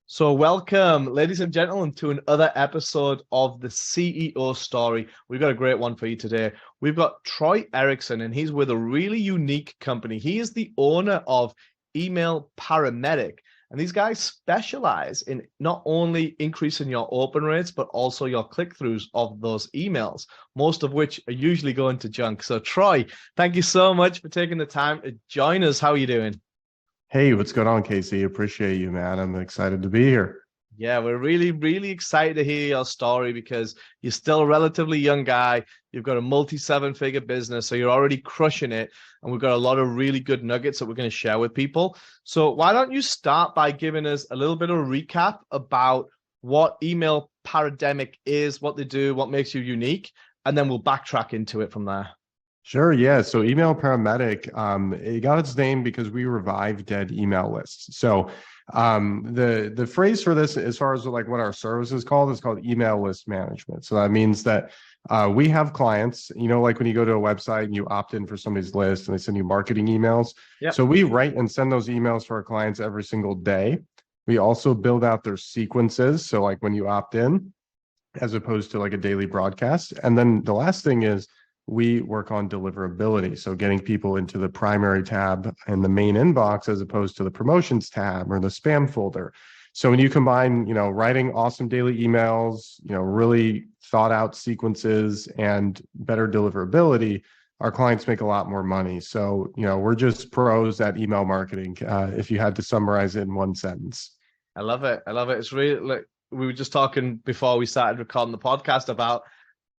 So, welcome, ladies and gentlemen, to another episode of the CEO Story. We've got a great one for you today. We've got Troy Ericson, and he's with a really unique company. He is the owner of Email Paramedic. And these guys specialize in not only increasing your open rates, but also your click-throughs of those emails, most of which are usually going to junk. So, Troy, thank you so much for taking the time to join us. How are you doing? Hey, what's going on, Casey? Appreciate you, man. I'm excited to be here. Yeah, we're really, really excited to hear your story because you're still a relatively young guy. You've got a multi-seven-figure business, so you're already crushing it. And we've got a lot of really good nuggets that we're going to share with people. So why don't you start by giving us a little bit of a recap about what email pandemic is, what they do, what makes you unique, and then we'll backtrack into it from there. Sure, yeah. So email paramedic, it got its name because we revive dead email lists. So the phrase for this, as far as like what our service is called email list management. So that means that we have clients, like when you go to a website and you opt in for somebody's list and they send you marketing emails. Yep. So we write and send those emails to our clients every single day. We also build out their sequences. So like when you opt in, as opposed to like a daily broadcast. And then the last thing is, we work on deliverability. So getting people into the primary tab and the main inbox as opposed to the promotions tab or the spam folder. So when you combine, writing awesome daily emails, really thought out sequences and better deliverability, our clients make a lot more money. So, we're just pros at email marketing, if you had to summarize it in one sentence. I love it. I love it. It's really like we were just talking before we started recording the podcast about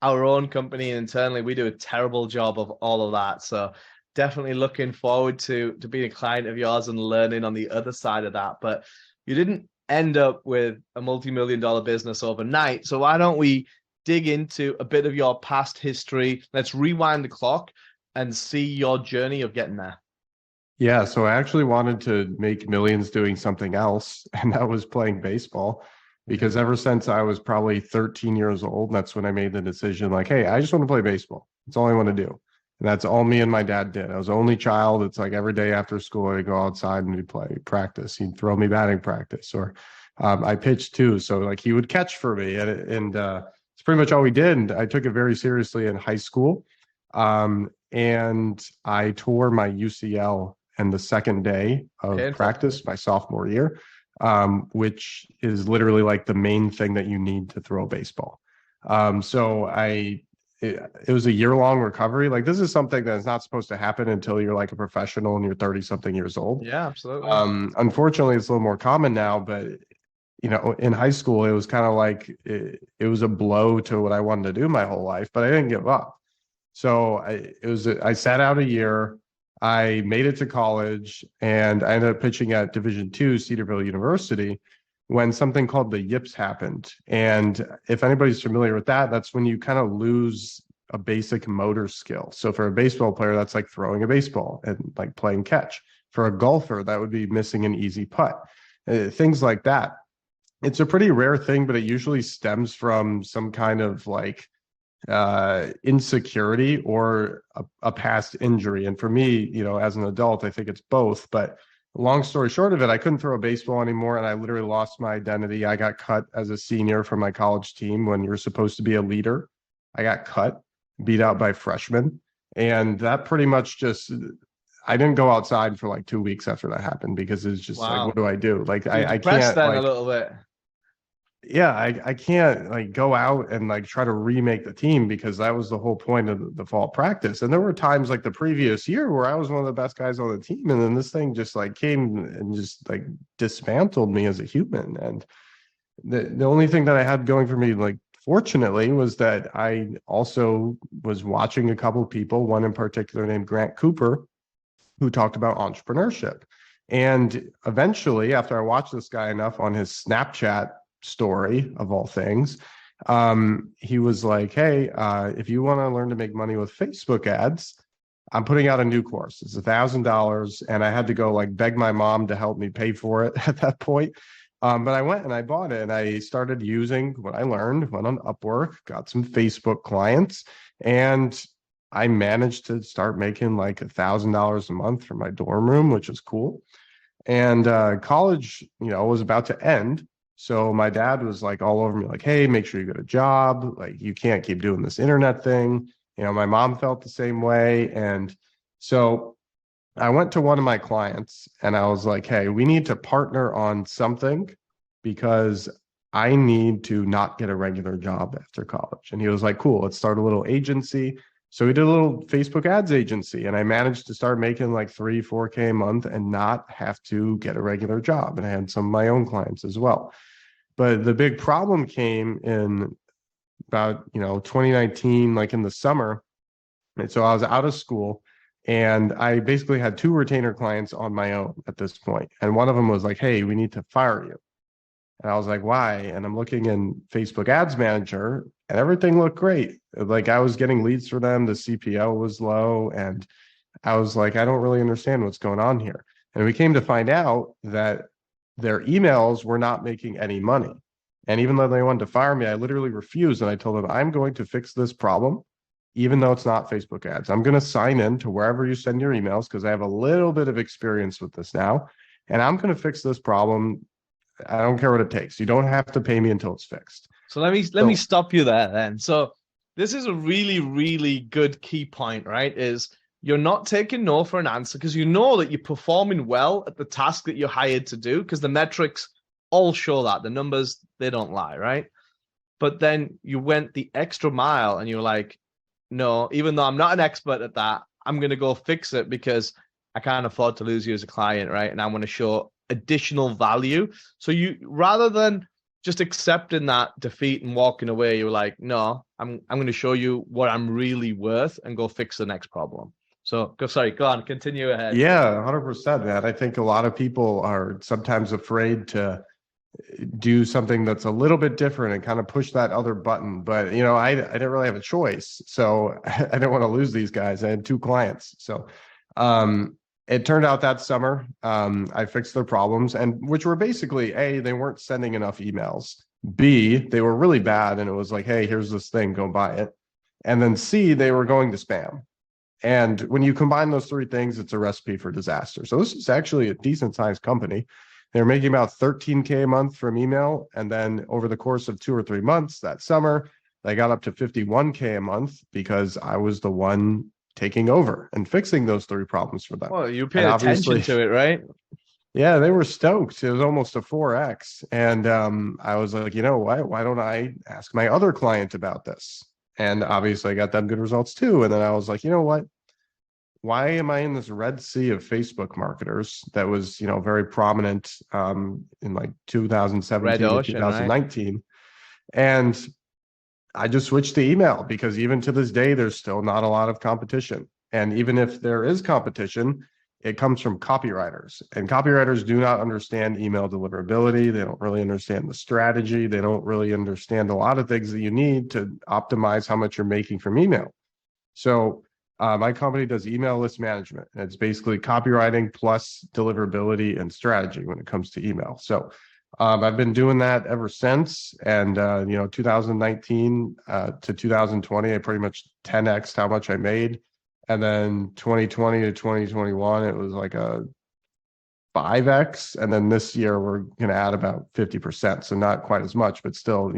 our own company, and internally we do a terrible job of all of that. So definitely looking forward to being a client of yours and learning on the other side of that. But you didn't end up with a multi-million-dollar business overnight. So why don't we dig into a bit of your past history? Let's rewind the clock and see your journey of getting there. Yeah, so I actually wanted to make millions doing something else, and that was playing baseball. Because ever since I was probably 13 years old, that's when I made the decision, like, hey, I just want to play baseball. That's all I want to do. And that's all me and my dad did. I was the only child. It's like every day after school, I'd go outside and we'd play practice. He'd throw me batting practice, or I pitched too. So like he would catch for me. And it's pretty much all we did. And I took it very seriously in high school. And I tore my UCL in the second day of practice, my sophomore year. Which is literally like the main thing that you need to throw a baseball. So it was a year-long recovery. Like this is something that is not supposed to happen until you're like a professional and you're 30-something years old. Yeah, absolutely. Unfortunately, it's a little more common now, but in high school, it was kind of like it was a blow to what I wanted to do my whole life, but I didn't give up. So I sat out a year. I made it to college and I ended up pitching at Division II, Cedarville University, when something called the yips happened. And if anybody's familiar with that, that's when you kind of lose a basic motor skill. So for a baseball player, that's like throwing a baseball and like playing catch. For a golfer, that would be missing an easy putt, things like that. It's a pretty rare thing, but it usually stems from some kind of like insecurity or a past injury. And for me, as an adult, I think it's both. But long story short of it, I couldn't throw a baseball anymore, and I literally lost my identity. I got cut as a senior from my college team when you're supposed to be a leader. I got cut, beat out by freshmen, and that pretty much just. I didn't go outside for like 2 weeks after that happened because it's just like, what do I do? Like I can't. Then like, a little bit. Yeah, I can't like go out and like try to remake the team because that was the whole point of the fall practice. And there were times like the previous year where I was one of the best guys on the team, and then this thing just like came and just like dismantled me as a human. And the only thing that I had going for me, like fortunately, was that I also was watching a couple of people, one in particular named Grant Cooper, who talked about entrepreneurship. And eventually, after I watched this guy enough on his Snapchat story of all things, he was like, hey, if you want to learn to make money with Facebook ads, I'm putting out a new course. It's $1,000, and I had to go like beg my mom to help me pay for it at that point. But I went and I bought it, and I started using what I learned, went on Upwork, got some Facebook clients, and I managed to start making like $1,000 a month for my dorm room, which was cool. And college, was about to end. So my dad was like all over me, like, hey, make sure you get a job. Like, you can't keep doing this internet thing. My mom felt the same way. And so I went to one of my clients and I was like, hey, we need to partner on something because I need to not get a regular job after college. And he was like, cool, let's start a little agency. So we did a little Facebook ads agency, and I managed to start making like 3-4K a month and not have to get a regular job. And I had some of my own clients as well. But the big problem came in about, 2019, like in the summer. And so I was out of school and I basically had 2 retainer clients on my own at this point. And one of them was like, hey, we need to fire you. And I was like, why? And I'm looking in Facebook Ads Manager and everything looked great. Like, I was getting leads for them. The CPL was low. And I was like, I don't really understand what's going on here. And we came to find out that their emails were not making any money. And even though they wanted to fire me, I literally refused. And I told them, I'm going to fix this problem, even though it's not Facebook ads. I'm going to sign in to wherever you send your emails because I have a little bit of experience with this now. And I'm going to fix this problem. I don't care what it takes. You don't have to pay me until it's fixed. So let me stop you there then. So this is a really, really good key point, right? Is you're not taking no for an answer because you know that you're performing well at the task that you're hired to do because the metrics all show that. The numbers, they don't lie, right? But then you went the extra mile and you're like, no, even though I'm not an expert at that, I'm going to go fix it because I can't afford to lose you as a client, right? And I want to show additional value. So you, rather than just accepting that defeat and walking away, you're like, no, I'm going to show you what I'm really worth and go fix the next problem. So go on, continue ahead. Yeah, 100%, man. I think a lot of people are sometimes afraid to do something that's a little bit different and kind of push that other button. But, I didn't really have a choice. So I didn't want to lose these guys. I had 2 clients. So it turned out that summer, I fixed their problems, and which were basically, A, they weren't sending enough emails. B, they were really bad. And it was like, hey, here's this thing, go buy it. And then C, they were going to spam. And when you combine those 3 things, it's a recipe for disaster. So this is actually a decent sized company. They're making about 13K a month from email. And then over the course of 2 or 3 months that summer, they got up to 51K a month because I was the one taking over and fixing those 3 problems for them. Well, you paid attention to it, right? Yeah, they were stoked. It was almost a 4X. And I was like, why don't I ask my other client about this? And obviously I got them good results too. And then I was like, you know what? Why am I in this red sea of Facebook marketers that was, very prominent in like 2017 to 2019? Right? And I just switched to email because even to this day, there's still not a lot of competition. And even if there is competition, it comes from copywriters. And copywriters do not understand email deliverability. They don't really understand the strategy. They don't really understand a lot of things that you need to optimize how much you're making from email. So my company does email list management. And it's basically copywriting plus deliverability and strategy when it comes to email. So I've been doing that ever since. And, 2019 to 2020, I pretty much 10x'd how much I made. And then 2020 to 2021, it was like a 5x. And then this year, we're going to add about 50%. So not quite as much, but still,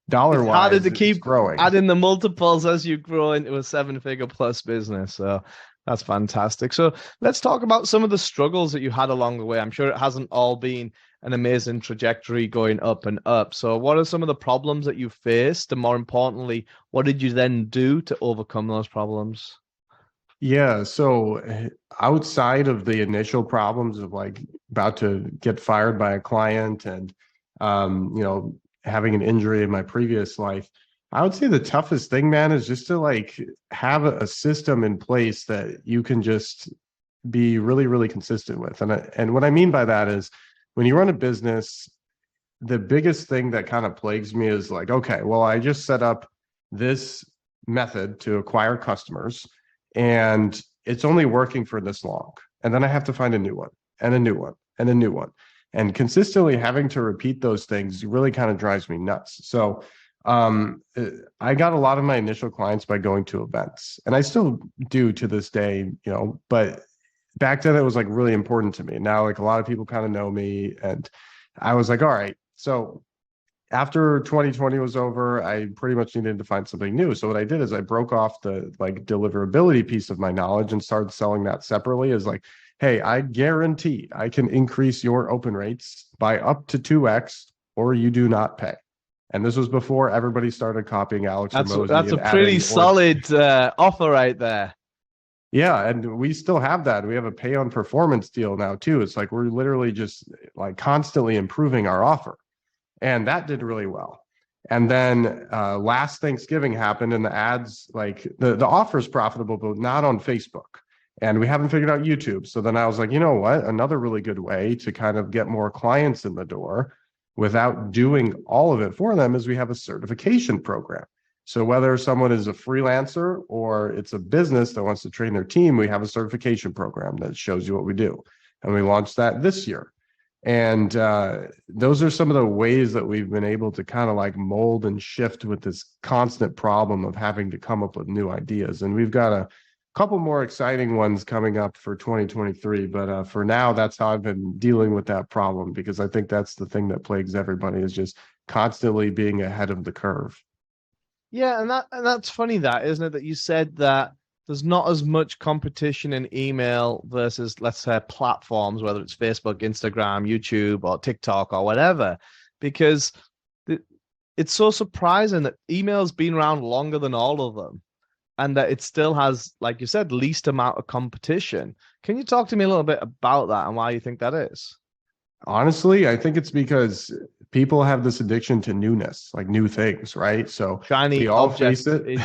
dollar-wise, it's harder to keep growing. Adding the multiples as you grow into a 7-figure plus business. So that's fantastic. So let's talk about some of the struggles that you had along the way. I'm sure it hasn't all been an amazing trajectory going up and up. So what are some of the problems that you faced? And more importantly, what did you then do to overcome those problems? Yeah, so outside of the initial problems of like about to get fired by a client and, having an injury in my previous life, I would say the toughest thing, man, is just to like have a system in place that you can just be really, really consistent with. And what I mean by that is when you run a business, the biggest thing that kind of plagues me is like, okay, well, I just set up this method to acquire customers and it's only working for this long. And then I have to find a new one and a new one and a new one. And consistently having to repeat those things really kind of drives me nuts. So I got a lot of my initial clients by going to events, and I still do to this day, but back then it was like really important to me. Now, like a lot of people kind of know me, and I was like, all right, So after 2020 was over, I pretty much needed to find something new. So what I did is I broke off the like deliverability piece of my knowledge and started selling that separately as like, hey, I guarantee I can increase your open rates by up to 2x or you do not pay. And this was before everybody started copying Alex Hormozy. That's a pretty solid offer right there. Yeah, and we still have that. We have a pay on performance deal now too. It's like we're literally just like constantly improving our offer. And that did really well. And then last Thanksgiving happened and the ads, like the offer is profitable, but not on Facebook. And we haven't figured out YouTube. So then I was like, you know what? Another really good way to kind of get more clients in the door without doing all of it for them is we have a certification program. So whether someone is a freelancer or it's a business that wants to train their team, we have a certification program that shows you what we do. And we launched that this year. And those are some of the ways that we've been able to kind of like mold and shift with this constant problem of having to come up with new ideas. And we've got a couple more exciting ones coming up for 2023. But for now, that's how I've been dealing with that problem, because I think that's the thing that plagues everybody is just constantly being ahead of the curve. Yeah, and that's funny, that isn't it? That you said that there's not as much competition in email versus, let's say, platforms, whether it's Facebook, Instagram, YouTube, or TikTok, or whatever, because it's so surprising that email's been around longer than all of them, and that it still has, like you said, least amount of competition. Can you talk to me a little bit about that and why you think that is? Honestly, I think it's because people have this addiction to newness, like new things, right? So shiny we all face it.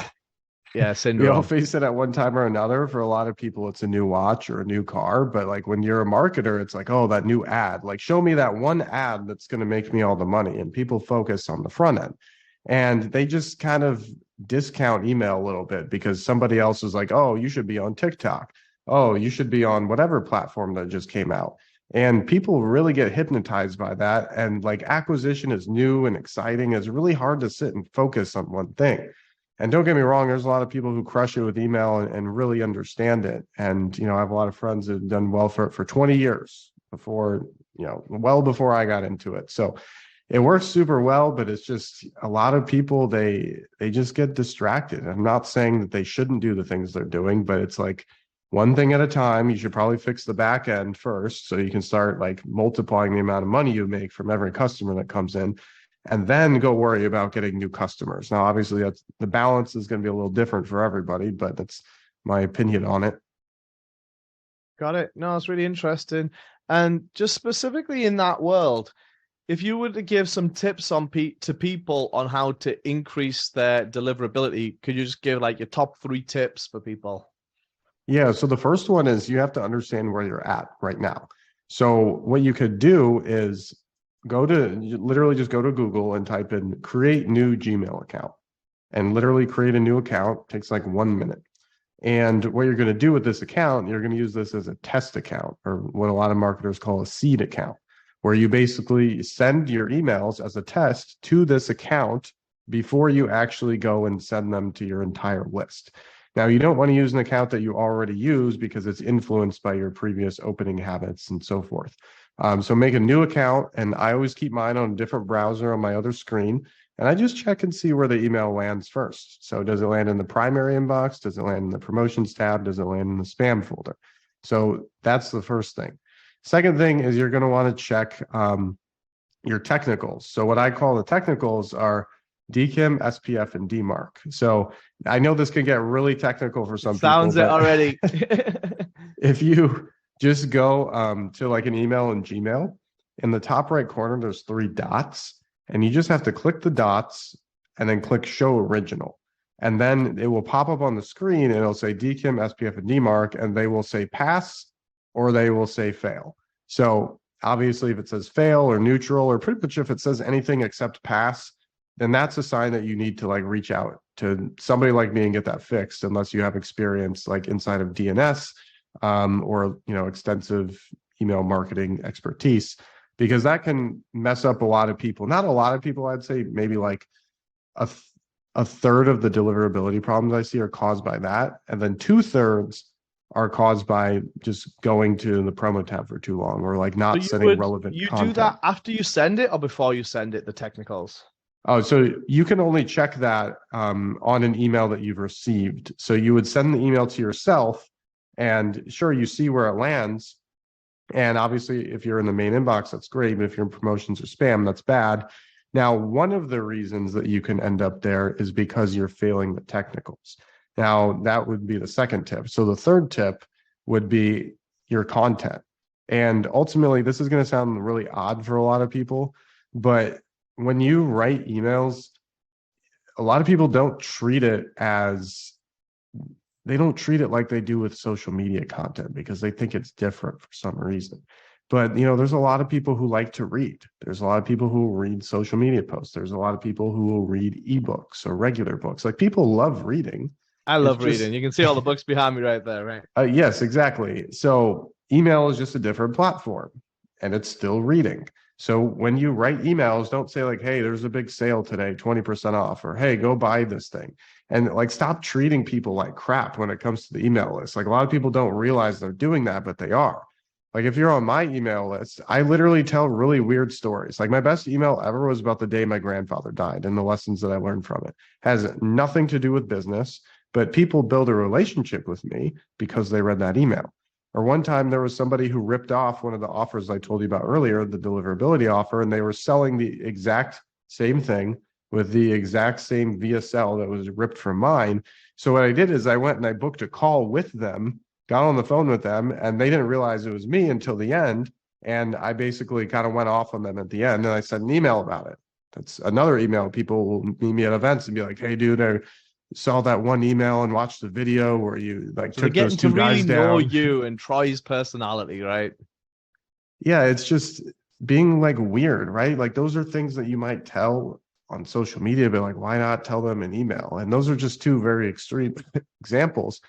Yeah, syndrome. We all face it at one time or another. For a lot of people, it's a new watch or a new car. But like when you're a marketer, it's like, oh, that new ad. Like, show me that one ad that's going to make me all the money. And people focus on the front end. And they just kind of discount email a little bit because somebody else is like, oh, you should be on TikTok. Oh, you should be on whatever platform that just came out. And people really get hypnotized by that. And like acquisition is new and exciting. It's really hard to sit and focus on one thing. And don't get me wrong, there's a lot of people who crush it with email and really understand it. And, you know, I have a lot of friends that have done well for 20 years before, you know, well before I got into it. So it works super well, but it's just a lot of people, they just get distracted. I'm not saying that they shouldn't do the things they're doing, but it's like one thing at a time. You should probably fix the back end first so you can start like multiplying the amount of money you make from every customer that comes in, and then go worry about getting new customers. Now, obviously, that's the balance is going to be a little different for everybody, but that's my opinion on it. Got it. No, it's really interesting. And just specifically in that world, if you were to give some tips on to people on how to increase their deliverability, could you just give like your top 3 tips for people? Yeah. So the first one is you have to understand where you're at right now. So what you could do is literally just go to Google and type in create new Gmail account, and literally create a new account. It takes like 1 minute. And what you're going to do with this account, you're going to use this as a test account, or what a lot of marketers call a seed account, where you basically send your emails as a test to this account before you actually go and send them to your entire list. Now, you don't want to use an account that you already use because it's influenced by your previous opening habits and so forth. So make a new account, and I always keep mine on a different browser on my other screen, and I just check and see where the email lands first. So does it land in the primary inbox? Does it land in the promotions tab? Does it land in the spam folder? So that's the first thing. Second thing is you're going to want to check your technicals. So what I call the technicals are DKIM, SPF, and DMARC. So I know this can get really technical for some people. Sounds it already. If you just go to like an email in Gmail, in the top right corner, there's 3 dots, and you just have to click the dots and then click show original. And then it will pop up on the screen and it'll say DKIM, SPF, and DMARC, and they will say pass or they will say fail. So obviously if it says fail or neutral, or pretty much if it says anything except pass, then that's a sign that you need to like reach out to somebody like me and get that fixed, unless you have experience like inside of DNS or, you know, extensive email marketing expertise, because that can mess up a lot of people. Not a lot of people, I'd say maybe like a third of the deliverability problems I see are caused by that. And then 2/3 are caused by just going to the promo tab for too long, or like not setting relevant you content. do that after you send it or before you send it, the technicals? Oh, so you can only check that on an email that you've received. So you would send the email to yourself, and sure, you see where it lands. And obviously, if you're in the main inbox, that's great. But if you're in promotions or spam, that's bad. Now, one of the reasons that you can end up there is because you're failing the technicals. Now, that would be the second tip. So the third tip would be your content. And ultimately, this is going to sound really odd for a lot of people, but when you write emails, a lot of people don't treat it like they do with social media content because they think it's different for some reason. But, there's a lot of people who like to read. There's a lot of people who will read social media posts. There's a lot of people who will read ebooks or regular books. Like, people love reading. I love reading. You can see all the books behind me right there, right? Yes, exactly. So email is just a different platform, and it's still reading. So when you write emails, don't say like, hey, there's a big sale today, 20% off, or hey, go buy this thing. And like, stop treating people like crap when it comes to the email list. Like, a lot of people don't realize they're doing that, but they are. Like, if you're on my email list, I literally tell really weird stories. Like, my best email ever was about the day my grandfather died and the lessons that I learned from it. Has nothing to do with business, but people build a relationship with me because they read that email. Or one time there was somebody who ripped off one of the offers I told you about earlier, the deliverability offer, and they were selling the exact same thing with the exact same VSL that was ripped from mine. So what I did is I went and I booked a call with them, got on the phone with them, and they didn't realize it was me until the end. And I basically kind of went off on them at the end, and I sent an email about it. That's another email. People will meet me at events and be like, hey, dude, I saw that one email and watched the video where you like took those two guys down. Know you and Troy's personality, right? Yeah, it's just being like weird, right? Like, those are things that you might tell on social media, but like, why not tell them in email? And those are just two very extreme examples.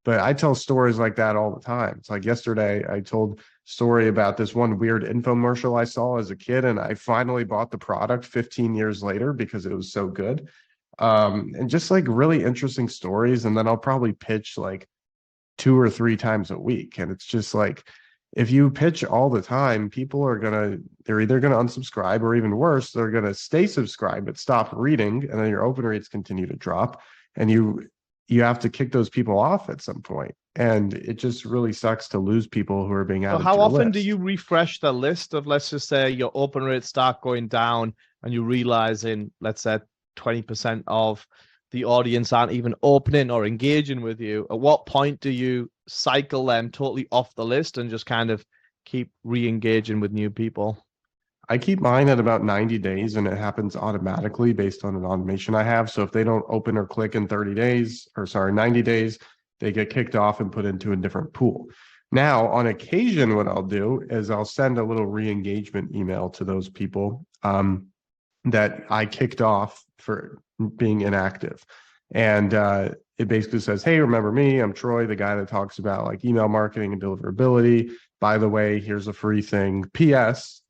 But I tell stories like that all the time. It's like yesterday I told a story about this one weird infomercial I saw as a kid, and I finally bought the product 15 years later because it was so good. And just like really interesting stories. And then I'll probably pitch like 2 or 3 times a week. And it's just like, if you pitch all the time, they're either gonna unsubscribe, or even worse, they're gonna stay subscribed but stop reading, and then your open rates continue to drop, and you have to kick those people off at some point. And it just really sucks to lose people who are being added to your list. How often do you refresh the list of, let's just say your open rates start going down and you realize in, let's say, 20% of the audience aren't even opening or engaging with you? At what point do you cycle them totally off the list and just kind of keep re-engaging with new people? I keep mine at about 90 days, and it happens automatically based on an automation I have. So if they don't open or click in 90 days, they get kicked off and put into a different pool. Now, on occasion, what I'll do is I'll send a little re-engagement email to those people that I kicked off for being inactive. And it basically says, hey, remember me? I'm Troy, the guy that talks about like email marketing and deliverability. By the way, here's a free thing. P.S.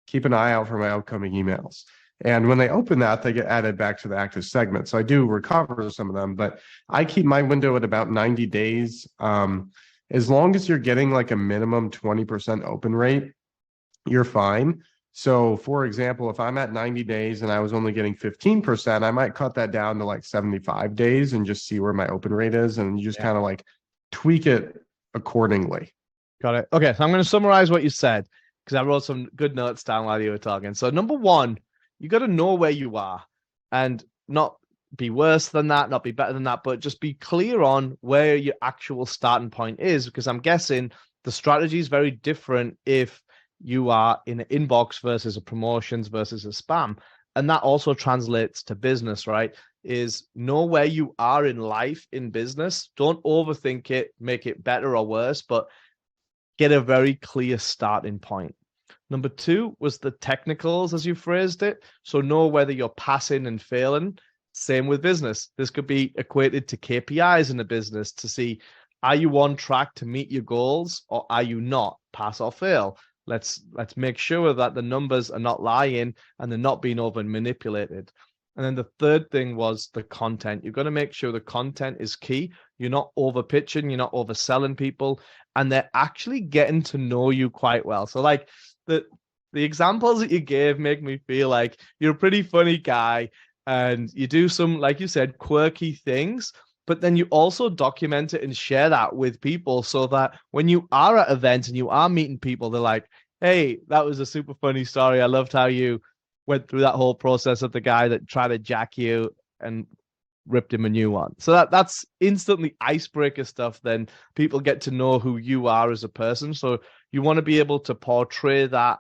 Keep an eye out for my upcoming emails. And when they open that, they get added back to the active segment. So I do recover some of them, but I keep my window at about 90 days. As long as you're getting like a minimum 20% open rate, you're fine. So for example, if I'm at 90 days and I was only getting 15%, I might cut that down to like 75 days and just see where my open rate is. And you just kind of like tweak it accordingly. Got it. Okay. So I'm going to summarize what you said, because I wrote some good notes down while you were talking. So number one, you got to know where you are and not be worse than that, not be better than that, but just be clear on where your actual starting point is, because I'm guessing the strategy is very different if you are in an inbox versus a promotions versus a spam. And that also translates to business, right? Is know where you are in life, in business. Don't overthink it, make it better or worse, but get a very clear starting point. Number two was the technicals, as you phrased it. So know whether you're passing and failing. Same with business. This could be equated to KPIs in a business to see, are you on track to meet your goals or are you not? Pass or fail. Let's make sure that the numbers are not lying and they're not being over manipulated. And then the third thing was the content. You've got to make sure the content is key. You're not over pitching, you're not overselling people, and they're actually getting to know you quite well. So like the examples that you gave make me feel like you're a pretty funny guy and you do some, like you said, quirky things, but then you also document it and share that with people so that when you are at events and you are meeting people, they're like, hey, that was a super funny story. I loved how you went through that whole process of the guy that tried to jack you and ripped him a new one. So that's instantly icebreaker stuff. Then people get to know who you are as a person. So you want to be able to portray that.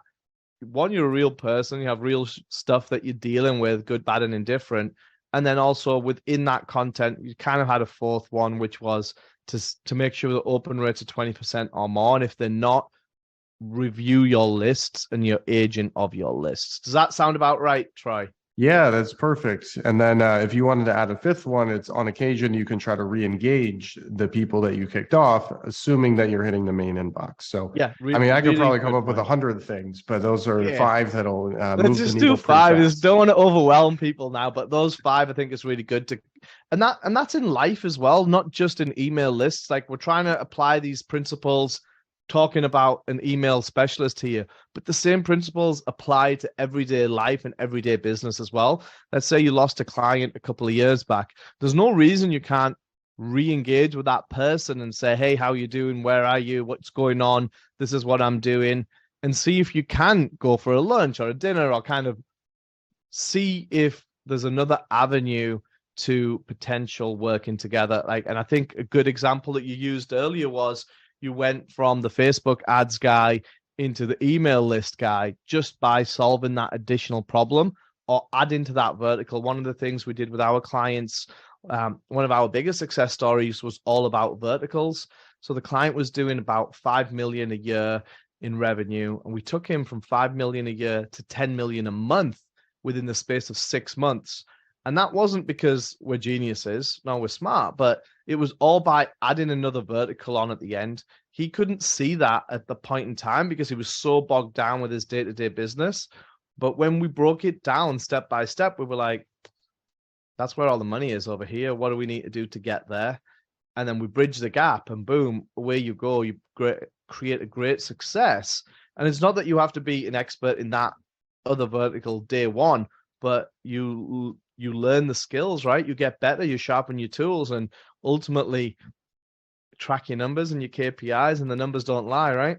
One, you're a real person. You have real stuff that you're dealing with, good, bad, and indifferent. And then also within that content, you kind of had a fourth one, which was to make sure the open rates are 20% or more. And if they're not, review your lists and your agent of your lists. Does that sound about right, Troy? Yeah, that's perfect. And then if you wanted to add a fifth one, it's on occasion you can try to re-engage the people that you kicked off, assuming that you're hitting the main inbox. So yeah, I mean, I could probably come up with 100 things, but those are 5 that'll Let's move just the needle do 5. pretty Just fast. don't want to overwhelm people now, but those 5 I think is really good to, and that's in life as well, not just in email lists. Like we're trying to apply these principles talking about an email specialist here, but the same principles apply to everyday life and everyday business as well. Let's say you lost a client a couple of years back. There's no reason you can't re-engage with that person and say, hey, how you doing? Where are you? What's going on? This is what I'm doing. And see if you can go for a lunch or a dinner or kind of see if there's another avenue to potential working together. Like, and I think a good example that you used earlier was you went from the Facebook ads guy into the email list guy just by solving that additional problem or adding to that vertical. One of the things we did with our clients, one of our biggest success stories was all about verticals. So the client was doing about 5 million a year in revenue, and we took him from 5 million a year to 10 million a month within the space of 6 months. And that wasn't because we're geniuses. No, we're smart, but it was all by adding another vertical on at the end. He couldn't see that at the point in time because he was so bogged down with his day-to-day business. But when we broke it down step by step, we were like, that's where all the money is over here. What do we need to do to get there? And then we bridge the gap and boom, away you go. You create a great success. And it's not that you have to be an expert in that other vertical day one, but you learn the skills, right? You get better, you sharpen your tools, and ultimately track your numbers and your KPIs, and the numbers don't lie, right?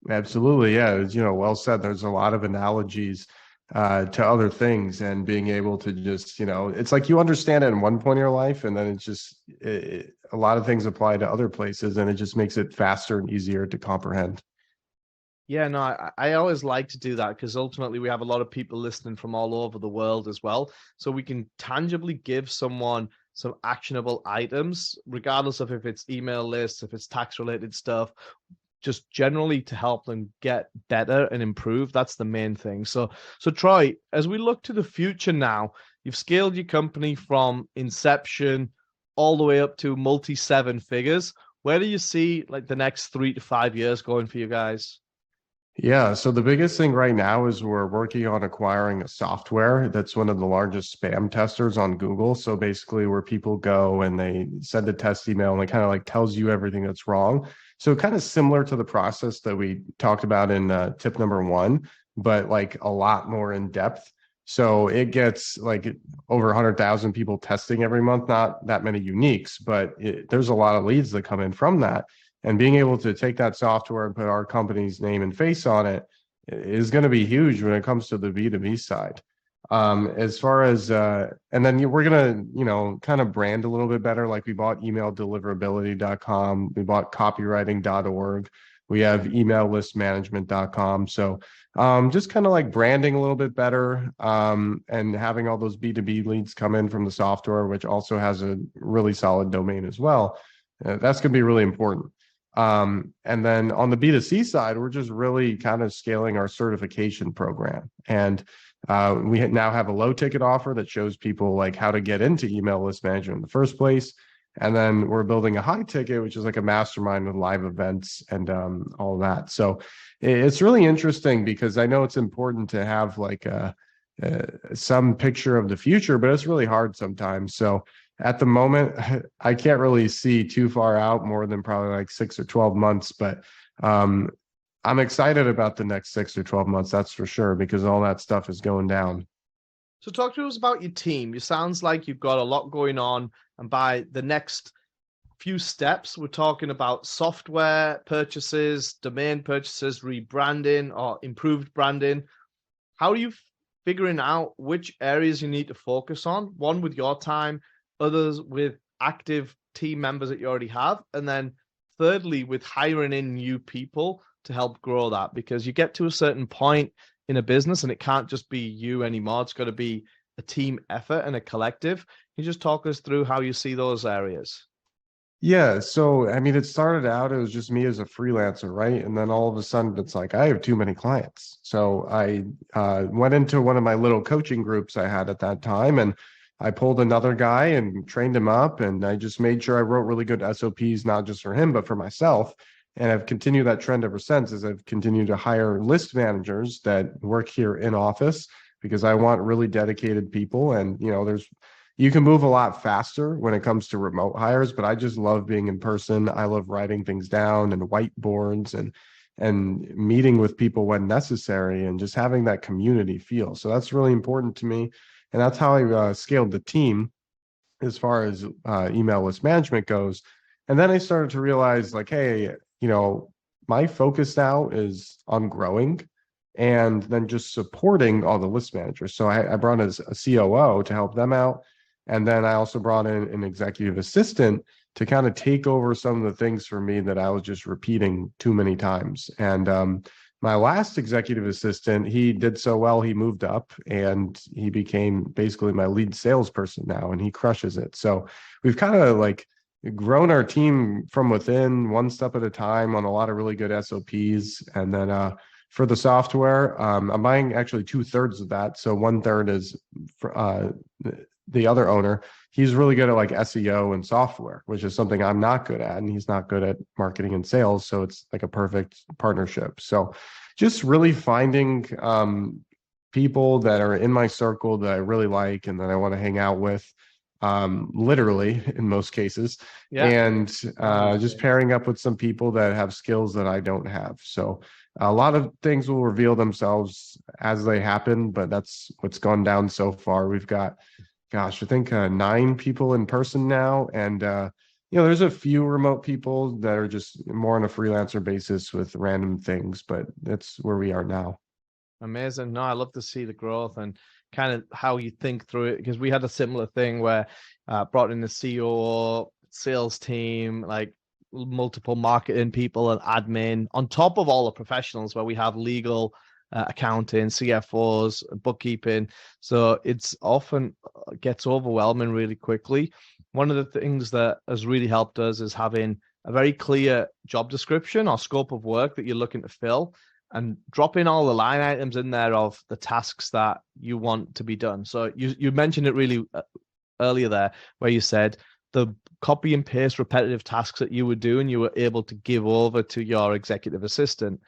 Absolutely. Yeah. It's, well said. There's a lot of analogies to other things, and being able to just, it's like you understand it in one point in your life, and then it's just a lot of things apply to other places, and it just makes it faster and easier to comprehend. Yeah, no, I always like to do that because ultimately we have a lot of people listening from all over the world as well. So we can tangibly give someone some actionable items, regardless of if it's email lists, if it's tax related stuff, just generally to help them get better and improve. That's the main thing. So Troy, as we look to the future now, you've scaled your company from inception all the way up to multi 7 figures. Where do you see like the next 3 to 5 years going for you guys? Yeah, so the biggest thing right now is we're working on acquiring a software that's one of the largest spam testers on Google. So basically where people go and they send a test email and it kind of like tells you everything that's wrong. So kind of similar to the process that we talked about in tip number 1, but like a lot more in depth. So it gets like over 100,000 people testing every month, not that many uniques, but there's a lot of leads that come in from that. And being able to take that software and put our company's name and face on it is going to be huge when it comes to the B2B side. As far as, and then we're going to, kind of brand a little bit better. Like we bought emaildeliverability.com. We bought copywriting.org. We have emaillistmanagement.com. So just kind of like branding a little bit better and having all those B2B leads come in from the software, which also has a really solid domain as well. That's going to be really important. And then on the B2C side, we're just really kind of scaling our certification program. And we now have a low ticket offer that shows people like how to get into email list management in the first place. And then we're building a high ticket, which is like a mastermind with live events and all that. So it's really interesting because I know it's important to have like some picture of the future, but it's really hard sometimes. So at the moment, I can't really see too far out, more than probably like 6 or 12 months, but I'm excited about the next 6 or 12 months, that's for sure, because all that stuff is going down. So talk to us about your team. It sounds like you've got a lot going on, and by the next few steps, we're talking about software purchases, domain purchases, rebranding or improved branding. How are you figuring out which areas you need to focus on? One with your time, others with active team members that you already have, and then thirdly with hiring in new people to help grow that, because you get to a certain point in a business and it can't just be you anymore. It's got to be a team effort and a collective. Can you just talk us through how you see those areas? Yeah, so I mean, it started out, it was just me as a freelancer, right? And then all of a sudden, it's like I have too many clients. So I went into one of my little coaching groups I had at that time, and I pulled another guy and trained him up, and I just made sure I wrote really good SOPs, not just for him, but for myself. And I've continued that trend ever since, as I've continued to hire list managers that work here in office, because I want really dedicated people. And, you know, you can move a lot faster when it comes to remote hires, but I just love being in person. I love writing things down and whiteboards and meeting with people when necessary and just having that community feel. So that's really important to me. And that's how I scaled the team as far as email list management goes. And then I started to realize, like, hey, you know, my focus now is on growing and then just supporting all the list managers. So I brought in a COO to help them out. And then I also brought in an executive assistant to kind of take over some of the things for me that I was just repeating too many times. And my last executive assistant, he did so well, he moved up and he became basically my lead salesperson now, and he crushes it. So we've kind of like grown our team from within, one step at a time, on a lot of really good SOPs. And then for the software, I'm buying actually 2/3 of that. So 1/3 is for the other owner. He's really good at like SEO and software, which is something I'm not good at, and he's not good at marketing and sales. So it's like a perfect partnership. So just really finding people that are in my circle that I really like and that I want to hang out with, literally in most cases. Yeah. And just pairing up with some people that have skills that I don't have. So a lot of things will reveal themselves as they happen, but that's what's gone down so far. We've got, gosh, I think 9 people in person now. And, you know, there's a few remote people that are just more on a freelancer basis with random things, but that's where we are now. Amazing. No, I love to see the growth and kind of how you think through it, because we had a similar thing where brought in the COO, sales team, like multiple marketing people and admin on top of all the professionals, where we have legal, accounting, CFOs, bookkeeping. So it's often gets overwhelming really quickly. One of the things that has really helped us is having a very clear job description or scope of work that you're looking to fill, and dropping all the line items in there of the tasks that you want to be done. So you mentioned it really earlier there, where you said the copy and paste repetitive tasks that you would do and you were able to give over to your executive assistant.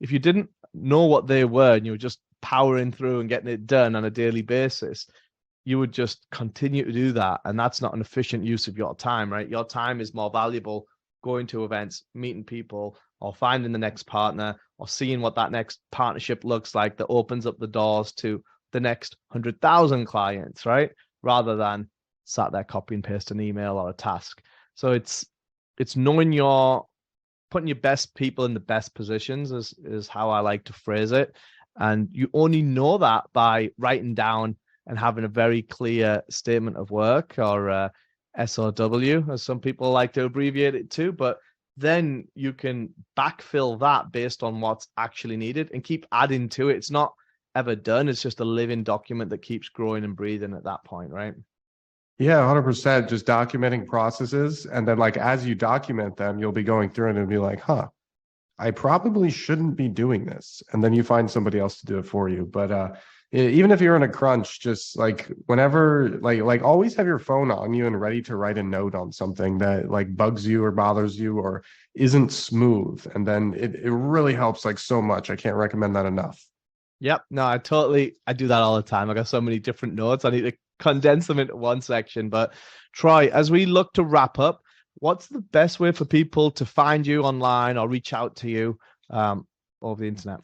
If you didn't know what they were and you were just powering through and getting it done on a daily basis, you would just continue to do that. And that's not an efficient use of your time, right? Your time is more valuable going to events, meeting people, or finding the next partner, or seeing what that next partnership looks like that opens up the doors to the next 100,000 clients, right? Rather than sat there copy and paste an email or a task. So it's knowing putting your best people in the best positions is how I like to phrase it. And you only know that by writing down and having a very clear statement of work, or SOW, as some people like to abbreviate it to. But then you can backfill that based on what's actually needed and keep adding to it. It's not ever done. It's just a living document that keeps growing and breathing at that point, right? Yeah, 100%. Just documenting processes. And then like, as you document them, you'll be going through it and be like, I probably shouldn't be doing this. And then you find somebody else to do it for you. But even if you're in a crunch, just like whenever, like always have your phone on you and ready to write a note on something that like bugs you or bothers you or isn't smooth. And then it really helps like so much. I can't recommend that enough. Yep. No, I do that all the time. I got so many different notes. I need to condense them into one section. But Troy, as we look to wrap up, what's the best way for people to find you online or reach out to you over the internet?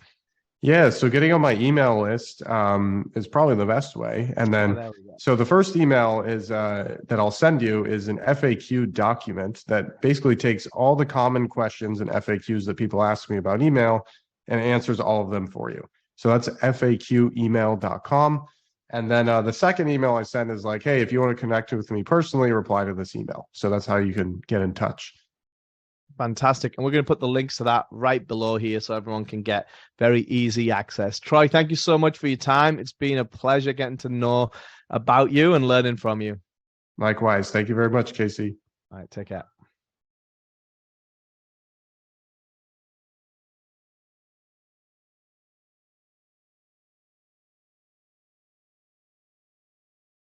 Yeah, so getting on my email list is probably the best way. And then, so the first email is that I'll send you is an FAQ document that basically takes all the common questions and FAQs that people ask me about email and answers all of them for you. So that's faqemail.com. And then the second email I send is like, hey, if you want to connect with me personally, reply to this email. So that's how you can get in touch. Fantastic. And we're going to put the links to that right below here so everyone can get very easy access. Troy, thank you so much for your time. It's been a pleasure getting to know about you and learning from you. Likewise. Thank you very much, Casey. All right, take care.